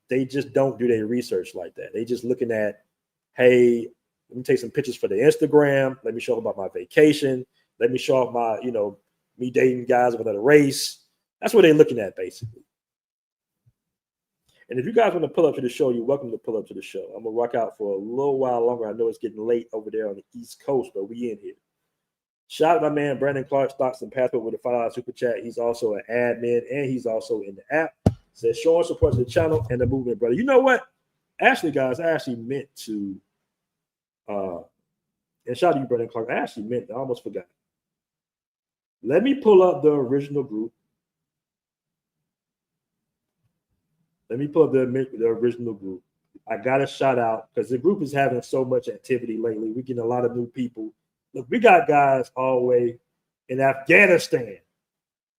they just don't do their research like that. They just looking at, hey, let me take some pictures for the Instagram. Let me show them about my vacation. Let me show off my, me dating guys of another race. That's what they're looking at, basically. And if you guys want to pull up to the show, you're welcome to pull up to the show. I'm going to rock out for a little while longer. I know it's getting late over there on the East Coast, but we in here. Shout out my man, Brandon Clark, Stocks and Passport with a $5 super chat. He's also an admin, and he's also in the app. Says, showing support to the channel and the movement, brother. You know what? Actually, guys, I actually meant to, and shout out to you, Brandon Clark. I almost forgot. Let me pull up the original group. Let me pull up the original group. I got a shout out because the group is having so much activity lately. We're getting a lot of new people. Look, we got guys all the way in Afghanistan,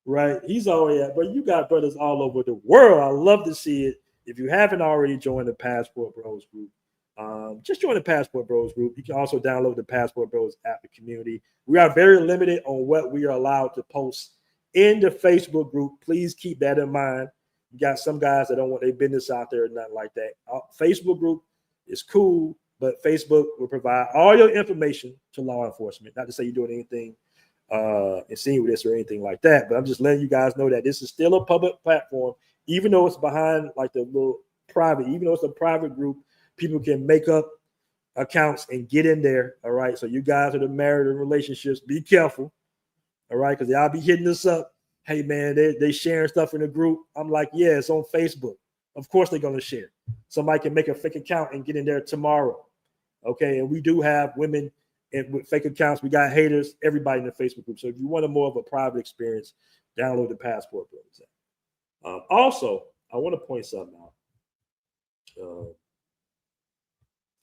right? He's already at, but you got brothers all over the world. I love to see it. If you haven't already joined the Passport Bros group, just join the Passport Bros group. You can also download the Passport Bros app, the community. We are very limited on what we are allowed to post in the Facebook group. Please keep that in mind. You got some guys that don't want their business out there or nothing like that. Facebook group is cool, but Facebook will provide all your information to law enforcement. Not to say you're doing anything insidious or anything like that, but I'm just letting you guys know that this is still a public platform, even though it's behind like the little private, even though it's a private group, people can make up accounts and get in there. All right. So you guys that are married in relationships, be careful. All right. Because y'all be hitting us up. Hey, man, they sharing stuff in the group. I'm like, yeah, it's on Facebook. Of course they're going to share. Somebody can make a fake account and get in there tomorrow. Okay. And we do have women with fake accounts. We got haters, everybody in the Facebook group. So if you want a more of a private experience, download the Passport Bros. Also, I want to point something out.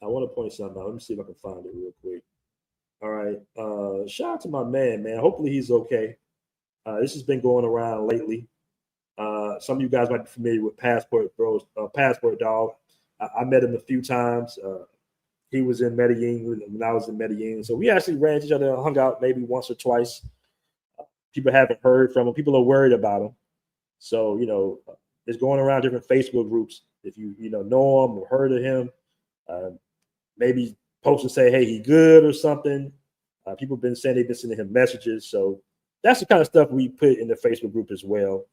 Let me see if I can find it real quick. All right. Shout out to my man. Hopefully he's okay. This has been going around lately. Some of you guys might be familiar with Passport Bros, Passport Dog. I met him a few times. He was in Medellin when I was in Medellin. So we actually ran into each other and hung out maybe once or twice. People haven't heard from him. People are worried about him. So, it's going around different Facebook groups. If you know him or heard of him, maybe post and say, hey, he good or something. People have been saying they've been sending him messages. So that's the kind of stuff we put in the Facebook group as well.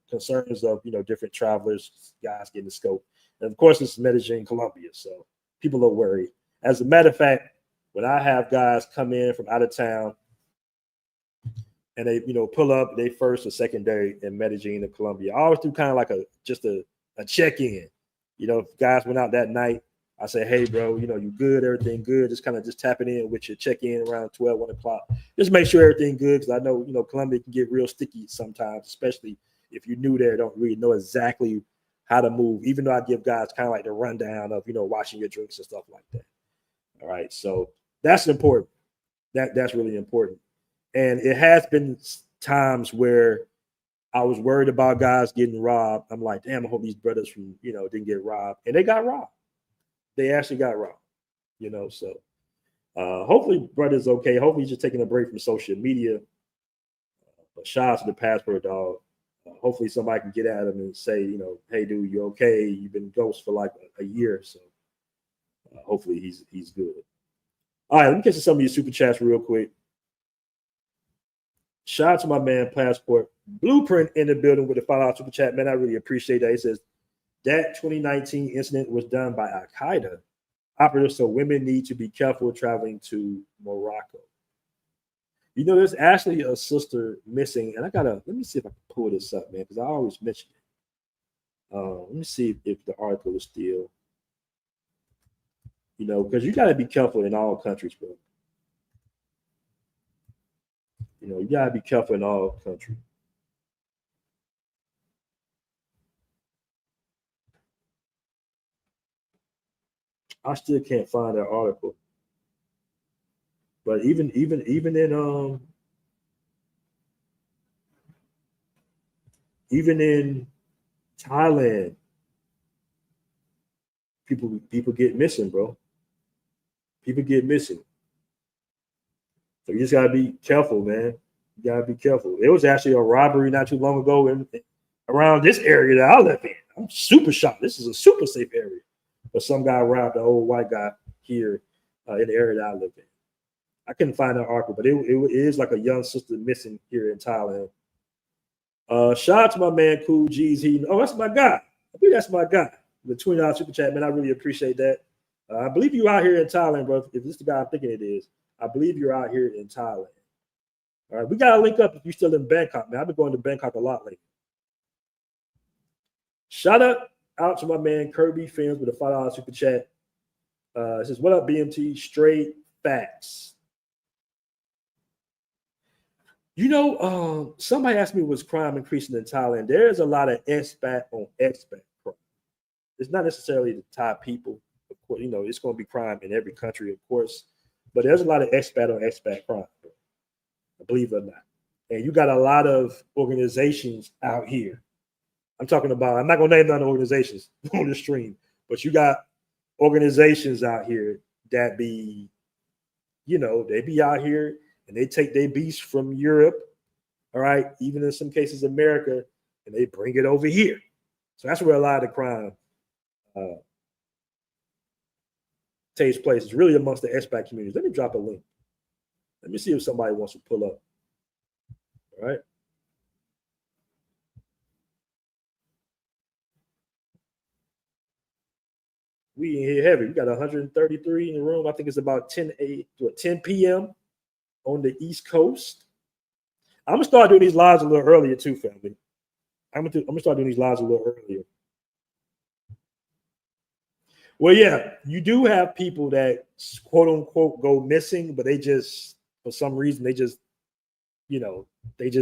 Concerns of different travelers, guys getting the scope, and of course it's Medellin, Colombia, so people are worried. As a matter of fact, when I have guys come in from out of town and they pull up they first or secondary in Medellin or Colombia, I always do kind of like a check-in. If guys went out that night, I say, hey, bro, you good, everything good, just kind of just tapping in with your check-in around 12, 1 o'clock. Just make sure everything good, because I know, Colombia can get real sticky sometimes, especially if you're new there, don't really know exactly how to move, even though I give guys kind of like the rundown of, washing your drinks and stuff like that. All right, so that's important. That's really important. And it has been times where I was worried about guys getting robbed. I'm like, damn, I hope these brothers from, didn't get robbed. And they got robbed. They actually got robbed, so hopefully brother's okay. Hopefully he's just taking a break from social media. But shout out to the Passport dog. Hopefully somebody can get at him and say, hey, dude, you okay? You've been ghost for like a year. So hopefully he's good. All right, let me get to some of your super chats real quick. Shout out to my man Passport Blueprint in the building with the $5 super chat. Man, I really appreciate that. He says, that 2019 incident was done by Al-Qaeda operatives, so women need to be careful traveling to Morocco. There's actually a sister missing, and let me see if I can pull this up, man, because I always mention it. Let me see if the article is still, because you got to be careful in all countries, bro. You got to be careful in all countries. I still can't find that article. But even in Thailand, people get missing, bro. People get missing. So you just gotta be careful, man. You gotta be careful. There was actually a robbery not too long ago around this area that I live in. I'm super shocked. This is a super safe area. But some guy robbed an old white guy here in the area that I live in. I couldn't find that article, but it is like a young sister missing here in Thailand. Shout out to my man Cool G's. That's my guy. I think that's my guy. The $20 super chat, man. I really appreciate that. I believe you out here in Thailand, bro. If this is the guy I'm thinking it is, I believe you're out here in Thailand. All right, we gotta link up if you're still in Bangkok, man. I've been going to Bangkok a lot lately. Shout out to my man Kirby Films with a $5 super chat. It says, what up, BMT? Straight facts. Somebody asked me, was crime increasing in Thailand? There's a lot of expat on expat crime. It's not necessarily the Thai people. Of course, it's going to be crime in every country, of course. But there's a lot of expat on expat crime, believe it or not. And you got a lot of organizations out here. I'm talking about, I'm not going to name none of the organizations on the stream, but you got organizations out here that be, they be out here and they take their beasts from Europe, all right, even in some cases America, and they bring it over here. So that's where a lot of the crime takes place. It's really amongst the expat communities. Let me drop a link. Let me see if somebody wants to pull up. All right. We in here heavy. We got 133 in the room. I think it's about 10 p.m. on the East Coast. I'm gonna start doing these lives a little earlier too, family. I'm gonna start doing these lives a little earlier. Well, yeah, you do have people that quote unquote go missing, but they just, for some reason, they just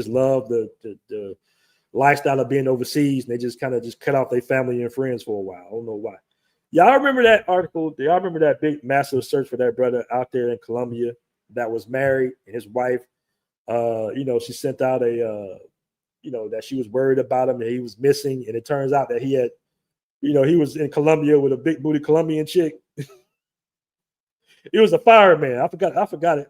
love the lifestyle of being overseas, and they just kind of just cut off their family and friends for a while. I don't know why. Y'all remember that article? Y'all remember that big massive search for that brother out there in Colombia that was married, and his wife, she sent out that she was worried about him and he was missing, and it turns out that he had, he was in Colombia with a big booty Colombian chick. It was a fireman. I forgot it.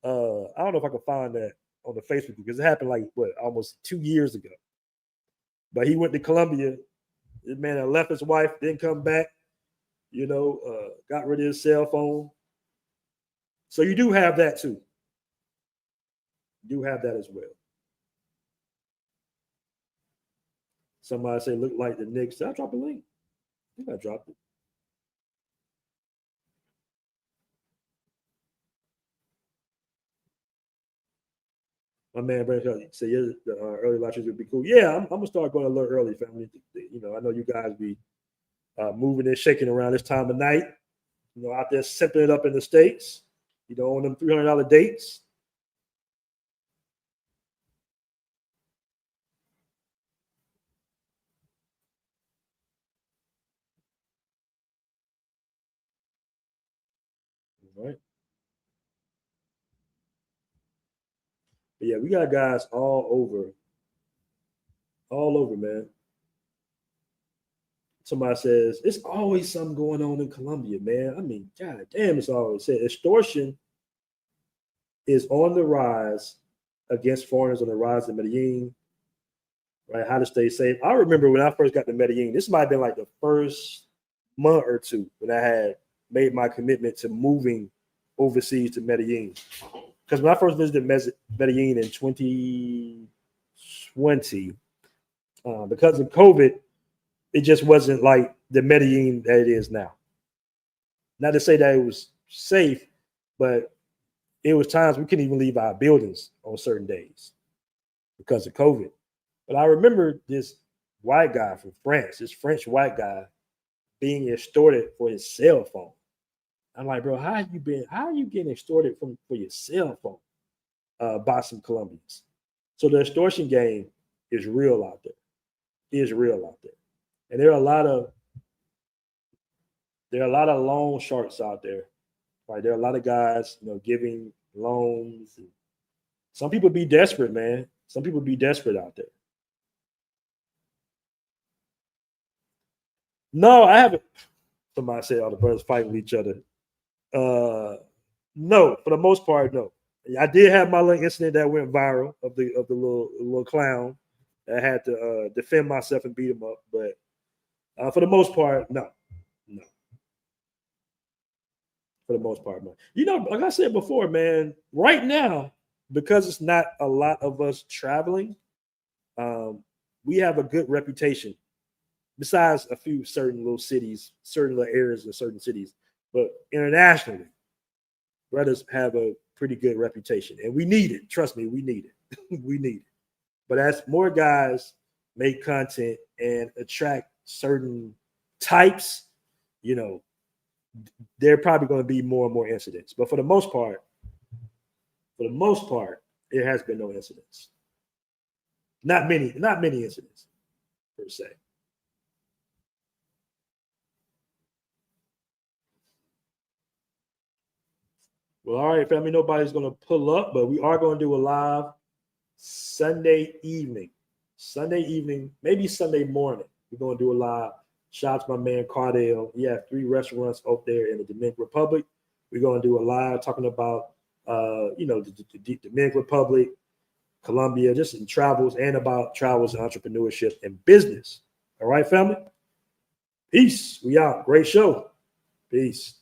I don't know if I can find that on the Facebook because it happened like almost 2 years ago. But he went to Colombia. This man had left his wife, didn't come back. Got rid of his cell phone. So you do have that too. You do have that as well. Somebody say look like the Knicks. Did I drop a link? I think I dropped it. My man Brandon said, "Yeah, the early launches would be cool." Yeah, I'm gonna start going a little early, family. You know, I know you guys be moving and shaking around this time of night. You know, out there simping it up in the States. You know, on them $300 dates. All right. But yeah, we got guys all over, man. Somebody says it's always something going on in Colombia, man. I mean, god damn, it's always said extortion is on the rise against foreigners, on the rise in Medellin. Right, how to stay safe. I remember when I first got to Medellin. This might have been like the first month or two when I had made my commitment to moving overseas to Medellin. Because when I first visited Medellin in 2020, because of COVID, it just wasn't like the Medellin that it is now. Not to say that it was safe, but it was times we couldn't even leave our buildings on certain days because of COVID. But I remember this white guy from France, this French white guy, being extorted for his cell phone. I'm like, bro, how are you getting extorted for your cell phone by some Colombians? So the extortion game is real out there. It is real out there. And there are a lot of loan sharks out there. Right? There are a lot of guys, you know, giving loans. And some people be desperate, man. Some people be desperate out there. No, I haven't. Somebody said all the brothers fighting with each other. No, for the most part, no. I did have my little incident that went viral of the little clown. I had to defend myself and beat him up, but for the most part, no. For the most part, no. You know, like I said before, man. Right now, because it's not a lot of us traveling, we have a good reputation. Besides a few certain little cities, certain little areas of certain cities, but internationally, brothers have a pretty good reputation, and we need it. Trust me, we need it. We need it. But as more guys make content and attract certain types, you know, there are probably going to be more and more incidents. But for the most part, it has been no incidents. Not many incidents per se. Well, all right, family. Nobody's going to pull up, but we are going to do a live Sunday evening, maybe Sunday morning. We're going to do a live. Shout out to my man Cardell. He has 3 restaurants up there in the Dominican Republic. We're going to do a live talking about, the Dominican Republic, Colombia, just in travels and about travels and entrepreneurship and business. All right, family. Peace. We out. Great show. Peace.